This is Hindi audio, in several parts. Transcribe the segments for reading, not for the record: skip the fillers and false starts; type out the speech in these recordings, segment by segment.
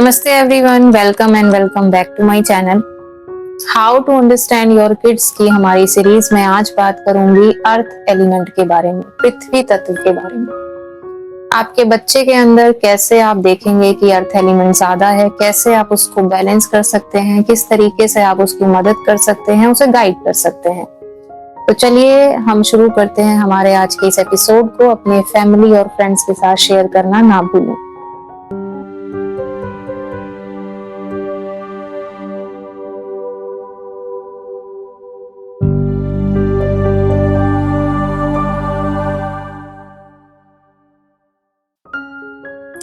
नमस्ते everyone, welcome and welcome back to my channel how to understand your kids की हमारी सीरीज में आज बात करूंगी अर्थ एलिमेंट के बारे में, पृथ्वी तत्व के बारे में। आपके बच्चे के अंदर कैसे आप देखेंगे कि अर्थ एलिमेंट ज्यादा है, कैसे आप उसको बैलेंस कर सकते हैं, किस तरीके से आप उसकी मदद कर सकते हैं, उसे गाइड कर सकते हैं। तो चलिए हम शुरू करते हैं हमारे आज के इस एपिसोड को। अपने फैमिली और फ्रेंड्स के साथ शेयर करना ना भूलें।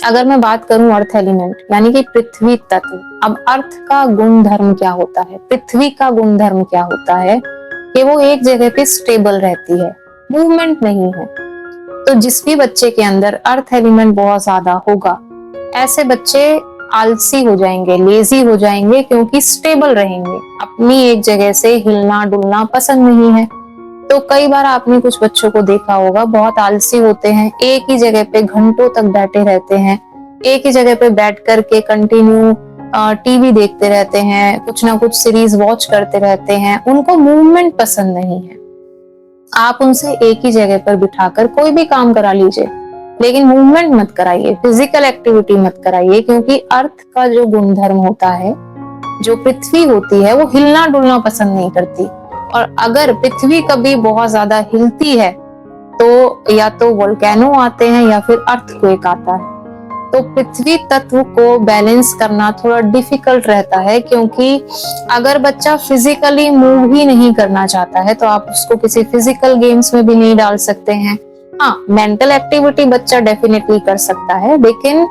अगर मैं बात करूं अर्थ एलिमेंट यानी कि पृथ्वी तत्व, अब अर्थ का गुण धर्म क्या होता है, पृथ्वी का गुण धर्म क्या होता है कि वो एक जगह पे स्टेबल रहती है, मूवमेंट नहीं है। तो जिस भी बच्चे के अंदर अर्थ एलिमेंट बहुत ज्यादा होगा, ऐसे बच्चे आलसी हो जाएंगे, लेजी हो जाएंगे, क्योंकि स्टेबल रहेंगे, अपनी एक जगह से हिलना डुलना पसंद नहीं है। तो कई बार आपने कुछ बच्चों को देखा होगा, बहुत आलसी होते हैं, एक ही जगह पे घंटों तक बैठे रहते हैं, एक ही जगह पे बैठ करके कंटिन्यू टीवी देखते रहते हैं, कुछ ना कुछ सीरीज वॉच करते रहते हैं, उनको मूवमेंट पसंद नहीं है। आप उनसे एक ही जगह पर बिठाकर कोई भी काम करा लीजिए, लेकिन मूवमेंट मत कराइए, फिजिकल एक्टिविटी मत कराइए, क्योंकि अर्थ का जो गुणधर्म होता है, जो पृथ्वी होती है, वो हिलना डुलना पसंद नहीं करती। और अगर पृथ्वी कभी बहुत ज्यादा हिलती है तो या तो वोल्केनो आते हैं या फिर अर्थक्वेक आता है। तो पृथ्वी तत्व को बैलेंस करना थोड़ा डिफिकल्ट रहता है, क्योंकि अगर बच्चा फिजिकली मूव ही नहीं करना चाहता है तो आप उसको किसी फिजिकल गेम्स में भी नहीं डाल सकते हैं। हाँ, मेंटल एक्टिविटी बच्चा डेफिनेटली कर सकता है, लेकिन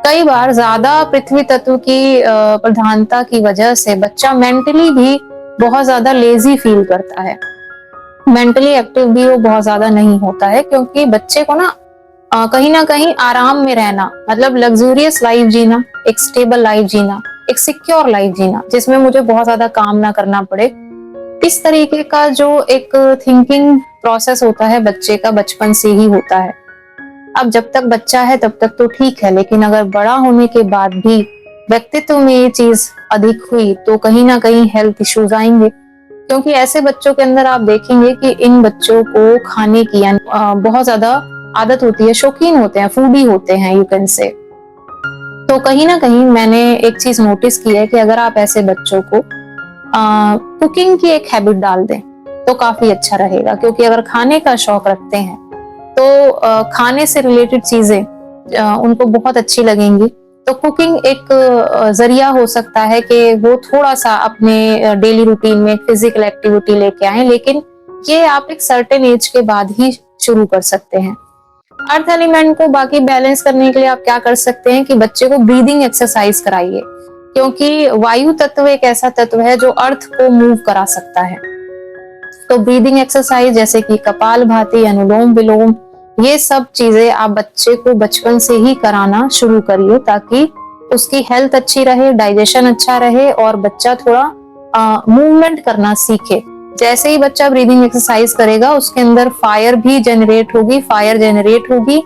कई बार ज्यादा पृथ्वी तत्व की प्रधानता की वजह से बच्चा मेंटली भी बहुत ज्यादा लेजी फील करता है, मेंटली एक्टिव भी वो बहुत ज्यादा नहीं होता है, क्योंकि बच्चे को कहीं ना कहीं आराम में रहना, मतलब लग्जूरियस लाइफ जीना, एक स्टेबल लाइफ जीना, एक सिक्योर लाइफ जीना, जिसमें मुझे बहुत ज्यादा काम ना करना पड़े, इस तरीके का जो एक थिंकिंग प्रोसेस होता है बच्चे का, बचपन से ही होता है। अब जब तक बच्चा है तब तक तो ठीक है, लेकिन अगर बड़ा होने के बाद भी व्यक्तित्व में ये चीज अधिक हुई तो कहीं ना कहीं हेल्थ इश्यूज आएंगे। क्योंकि ऐसे बच्चों के अंदर आप देखेंगे कि इन बच्चों को खाने की बहुत ज्यादा आदत होती है, शौकीन होते हैं, फूडी होते हैं, यू कैन से। तो कहीं ना कहीं मैंने एक चीज नोटिस की है कि अगर आप ऐसे बच्चों को कुकिंग की एक हैबिट डाल दें तो काफी अच्छा रहेगा, क्योंकि अगर खाने का शौक रखते हैं तो खाने से रिलेटेड चीजें उनको बहुत अच्छी लगेंगी। तो कुकिंग एक जरिया हो सकता है कि वो थोड़ा सा अपने डेली रूटीन में फिजिकल एक्टिविटी लेके आए, लेकिन ये आप एक सर्टेन एज के बाद ही शुरू कर सकते हैं। अर्थ एलिमेंट को बाकी बैलेंस करने के लिए आप क्या कर सकते हैं कि बच्चे को ब्रीदिंग एक्सरसाइज कराइए, क्योंकि वायु तत्व एक ऐसा तत्व है जो अर्थ को मूव करा सकता है। तो ब्रीदिंग एक्सरसाइज जैसे कि कपालभाति, अनुलोम विलोम, ये सब चीजें आप बच्चे को बचपन से ही कराना शुरू करिए, ताकि उसकी हेल्थ अच्छी रहे, डाइजेशन अच्छा रहे और बच्चा थोड़ा मूवमेंट करना सीखे। जैसे ही बच्चा ब्रीदिंग एक्सरसाइज करेगा उसके अंदर फायर भी जनरेट होगी, फायर जनरेट होगी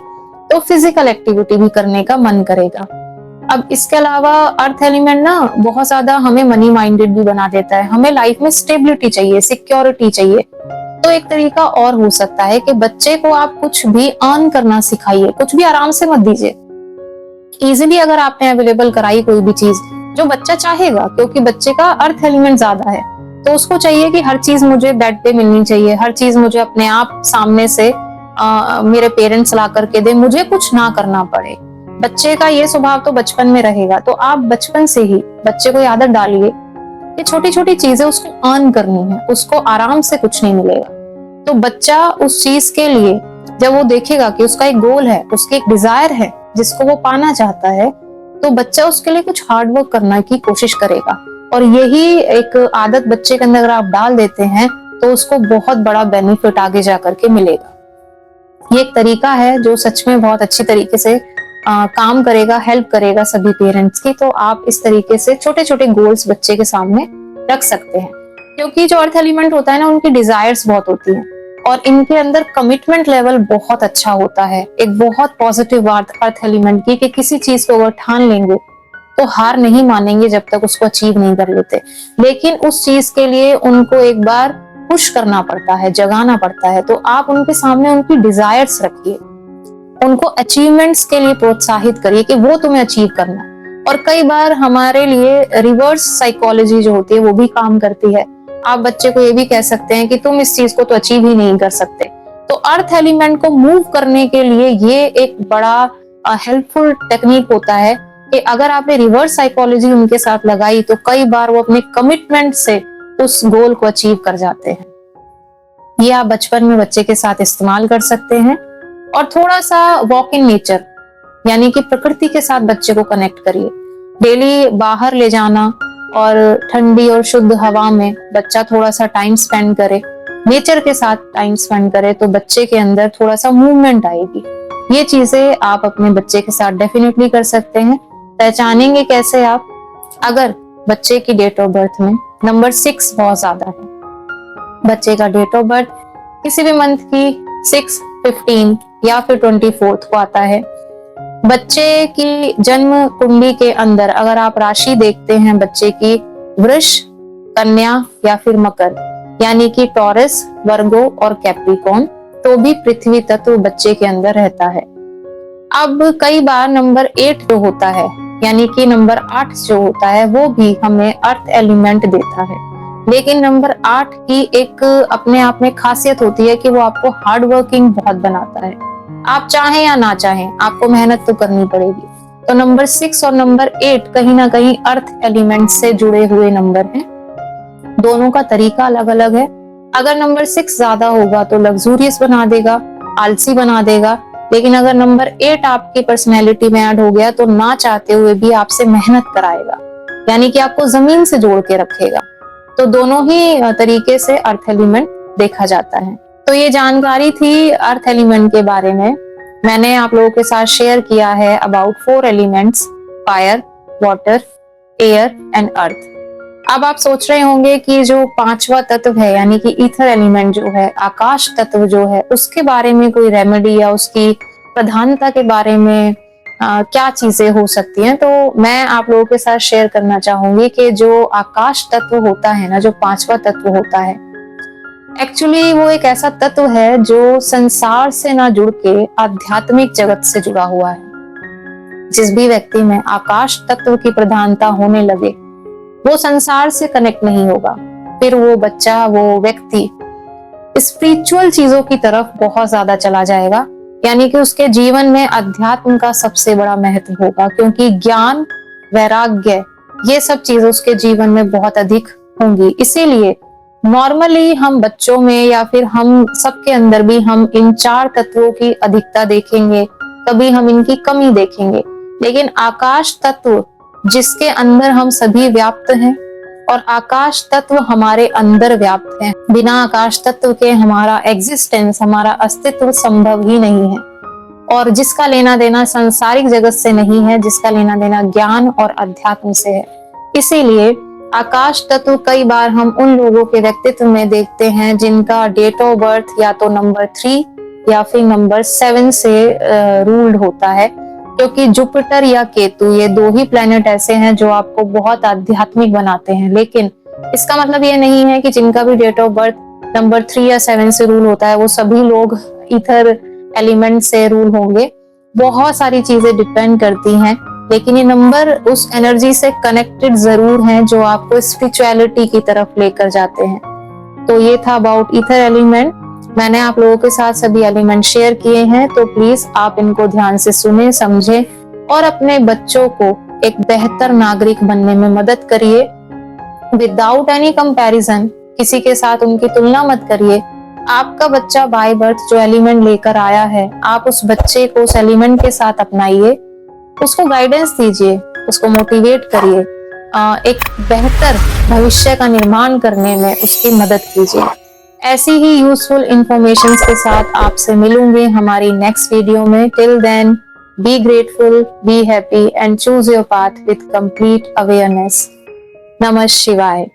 तो फिजिकल एक्टिविटी भी करने का मन करेगा। अब इसके अलावा अर्थ एलिमेंट ना बहुत ज्यादा हमें मनी माइंडेड भी बना देता है, हमें लाइफ में स्टेबिलिटी चाहिए, सिक्योरिटी चाहिए। तो एक तरीका और हो सकता है कि बच्चे को आप कुछ भी अर्न करना सिखाइए, कुछ भी आराम से मत दीजिए। इजीली अगर आपने अवेलेबल कराई कोई भी चीज जो बच्चा चाहेगा, क्योंकि बच्चे का अर्थ एलिमेंट ज्यादा है, तो उसको चाहिए कि हर चीज मुझे बेड पे मिलनी चाहिए, हर चीज मुझे अपने आप सामने से मेरे पेरेंट्स ला करके दे, मुझे कुछ ना करना पड़े। बच्चे का ये स्वभाव तो बचपन में रहेगा, तो आप बचपन से ही बच्चे को आदत डालिए कि छोटी छोटी चीजें उसको अर्न करनी है, उसको आराम से कुछ नहीं मिलेगा। तो बच्चा उस चीज के लिए जब वो देखेगा कि उसका एक गोल है, उसकी एक डिजायर है जिसको वो पाना चाहता है, तो बच्चा उसके लिए कुछ हार्ड वर्क करने की कोशिश करेगा। और यही एक आदत बच्चे के अंदर अगर आप डाल देते हैं तो उसको बहुत बड़ा बेनिफिट आगे जाकर के मिलेगा। ये एक तरीका है जो सच में बहुत अच्छी तरीके से काम करेगा, हेल्प करेगा सभी पेरेंट्स की। तो आप इस तरीके से छोटे छोटे गोल्स बच्चे के सामने रख सकते हैं, क्योंकि जो अर्थ एलिमेंट होता है ना, उनकी डिजायर्स बहुत होती हैं और इनके अंदर कमिटमेंट लेवल बहुत अच्छा होता है। एक बहुत पॉजिटिव बात अर्थ एलिमेंट की कि किसी चीज को अगर ठान लेंगे तो हार नहीं मानेंगे जब तक उसको अचीव नहीं कर लेते। लेकिन उस चीज के लिए उनको एक बार पुश करना पड़ता है, जगाना पड़ता है। तो आप उनके सामने उनकी डिजायर्स रखिए, उनको अचीवमेंट्स के लिए प्रोत्साहित करिए कि वो तुम्हें अचीव करना है। और कई बार हमारे लिए रिवर्स साइकोलॉजी जो होती है वो भी काम करती है। आप बच्चे को ये भी कह सकते हैं कि तुम इस चीज को तो अचीव ही नहीं कर सकते। तो अर्थ एलिमेंट को मूव करने के लिए ये एक बड़ा हेल्पफुल टेक्निक होता है कि अगर आपने रिवर्स साइकोलॉजी उनके साथ लगाई तो कई बार वो अपने कमिटमेंट से उस गोल को अचीव कर जाते हैं। ये आप बचपन में बच्चे के साथ इस्तेमाल कर सकते हैं। और थोड़ा सा वॉक इन नेचर, यानी कि प्रकृति के साथ बच्चे को कनेक्ट करिए। डेली बाहर ले जाना और ठंडी और शुद्ध हवा में बच्चा थोड़ा सा टाइम स्पेंड करे, नेचर के साथ टाइम स्पेंड करे, तो बच्चे के अंदर थोड़ा सा मूवमेंट आएगी। ये चीजें आप अपने बच्चे के साथ डेफिनेटली कर सकते हैं। पहचानेंगे कैसे आप? अगर बच्चे की डेट ऑफ बर्थ में नंबर 6 बहुत ज्यादा है, बच्चे का डेट ऑफ बर्थ किसी भी मंथ की 6, 15 या फिर 24 को आता है, बच्चे की जन्म कुंडली के अंदर अगर आप राशि देखते हैं बच्चे की वृष, कन्या या फिर मकर, यानी कि टॉरस, वर्गो और कैप्रिकॉर्न, तो भी पृथ्वी तत्व बच्चे के अंदर रहता है। अब कई बार नंबर 8 जो होता है, यानी कि नंबर 8 जो होता है, वो भी हमें अर्थ एलिमेंट देता है। लेकिन नंबर 8 की एक अपने आप में खासियत होती है कि वो आपको हार्ड वर्किंग बहुत बनाता है। आप चाहें या ना चाहें, आपको मेहनत तो करनी पड़ेगी। तो नंबर 6 और नंबर 8 कहीं ना कहीं अर्थ एलिमेंट से जुड़े हुए नंबर हैं। दोनों का तरीका अलग अलग है। अगर नंबर 6 ज्यादा होगा तो लग्जूरियस बना देगा, आलसी बना देगा। लेकिन अगर नंबर 8 आपकी पर्सनैलिटी में ऐड हो गया तो ना चाहते हुए भी आपसे मेहनत कराएगा, यानी कि आपको जमीन से जोड़ के रखेगा। तो दोनों ही तरीके से अर्थ एलिमेंट देखा जाता है। तो ये जानकारी थी अर्थ एलिमेंट के बारे में। मैंने आप लोगों के साथ शेयर किया है about 4 elements, fire, water, air and earth. अब आप सोच रहे होंगे कि जो 5वां तत्व है, यानी कि ईथर एलिमेंट जो है, आकाश तत्व जो है, उसके बारे में कोई रेमेडी या उसकी प्रधानता के बारे में क्या चीजें हो सकती हैं। तो मैं आप लोगों के साथ शेयर करना चाहूंगी कि जो आकाश तत्व होता है ना, जो 5वां तत्व होता है, एक्चुअली वो एक ऐसा तत्व है जो संसार से ना जुड़ के आध्यात्मिक जगत से जुड़ा हुआ है। जिस भी व्यक्ति में आकाश तत्व की प्रधानता होने लगे वो संसार से कनेक्ट नहीं होगा, फिर वो बच्चा, वो व्यक्ति स्पिरिचुअल चीजों की तरफ बहुत ज्यादा चला जाएगा। यानी कि उसके जीवन में अध्यात्म का सबसे बड़ा महत्व होगा, क्योंकि ज्ञान, वैराग्य, ये सब चीजें उसके जीवन में बहुत अधिक होंगी। इसीलिए नॉर्मली हम बच्चों में या फिर हम सबके अंदर भी हम इन 4 तत्वों की अधिकता देखेंगे, कभी हम इनकी कमी देखेंगे। लेकिन आकाश तत्व जिसके अंदर हम सभी व्याप्त हैं, और आकाश तत्व हमारे अंदर व्याप्त है, बिना आकाश तत्व के हमारा एग्जिस्टेंस, हमारा अस्तित्व संभव ही नहीं है। और जिसका लेना देना सांसारिक जगत से नहीं है, जिसका लेना देना ज्ञान और अध्यात्म से है। इसीलिए आकाश तत्व कई बार हम उन लोगों के व्यक्तित्व में देखते हैं जिनका डेट ऑफ बर्थ या तो नंबर 3 या फिर नंबर 7 से रूल्ड होता है, क्योंकि जुपिटर या केतु, ये 2 ही प्लैनेट ऐसे हैं जो आपको बहुत आध्यात्मिक बनाते हैं। लेकिन इसका मतलब ये नहीं है कि जिनका भी डेट ऑफ बर्थ नंबर 3 या 7 से रूल होता है वो सभी लोग ईथर एलिमेंट से रूल होंगे। बहुत सारी चीजें डिपेंड करती हैं, लेकिन ये नंबर उस एनर्जी से कनेक्टेड जरूर हैं जो आपको स्पिरिचुअलिटी की तरफ लेकर जाते हैं। तो ये था अबाउट ईथर एलिमेंट। मैंने आप लोगों के साथ सभी एलिमेंट शेयर किए हैं, तो प्लीज आप इनको ध्यान से सुने, समझें और अपने बच्चों को एक बेहतर नागरिक बनने में मदद करिए। विदाउट एनी कंपैरिजन, किसी के साथ उनकी तुलना मत करिए। आपका बच्चा बाय बर्थ जो एलिमेंट लेकर आया है, आप उस बच्चे को उस एलिमेंट के साथ अपनाइए, उसको गाइडेंस दीजिए, उसको मोटिवेट करिए, एक बेहतर भविष्य का निर्माण करने में उसकी मदद कीजिए। ऐसी ही यूजफुल इंफॉर्मेशन के साथ आपसे मिलूंगी हमारी नेक्स्ट वीडियो में। Till then, be grateful, be happy and choose your path with complete awareness. नमः शिवाय।